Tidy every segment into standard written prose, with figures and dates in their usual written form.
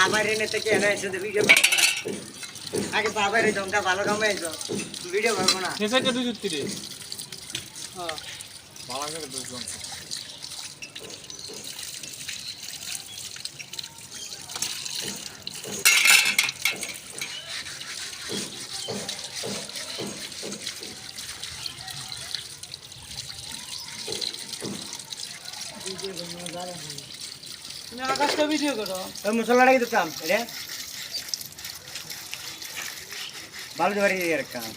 আমার এনে থেকে এনে এসে ভিডিও আগে বাবার এই জমটা ভালো কামাইছো ভিডিও করবো না সেটাকে দুই জুতি রে হ্যাঁ ভালো করে দুই জন তুমি আকাশটা ভিডিও করো ওই মশলাটা কিন্তু কাম রে ভালো বাড়ি এর কাম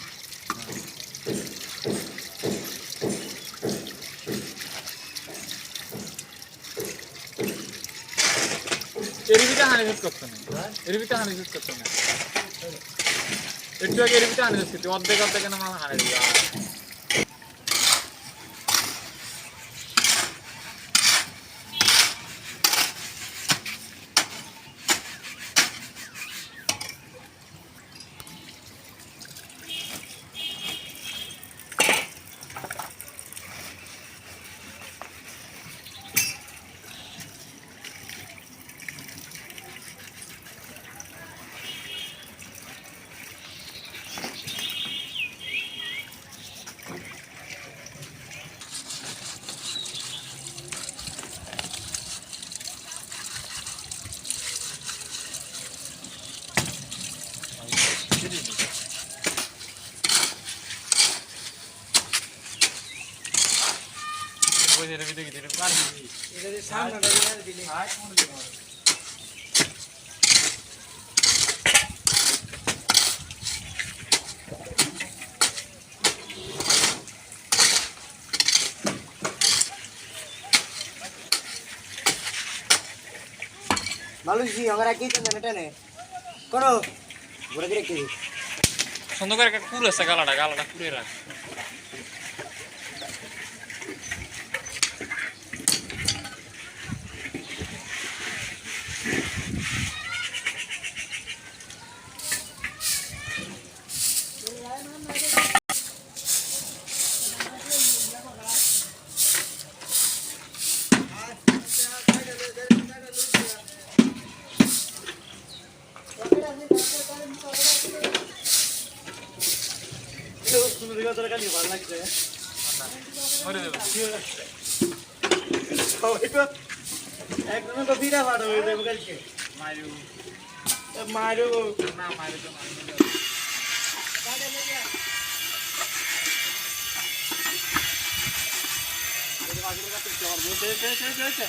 এরিবিটা হানি সেট করতে না এরিবিটা হানি সেট করতে না একটু আগে এরিবিটা হানি সেট করতে অর্ধেক অর্ধেক না মাল হানি দিবা ওই যে এরিবিটা কি দিলে কার দিবি এটা যে সামনেটা দিলে হাই কোন দিবি মালুজি আমরা কি তো নেটা নে করো ঘুরে ঘুরে কি সুন্দর করে একটা কুল আছে গালাটা কুড়ে রাখ সুন্দর দিকে তোর কাছে ভালো লাগছে মরে দেব একদম তো বিরা ভাড়া হয়ে যাবে কালকে মাইরু মারো না মাইরু তো মাইরু কাটে লইয়া এই মাঝে কাছে চল বসে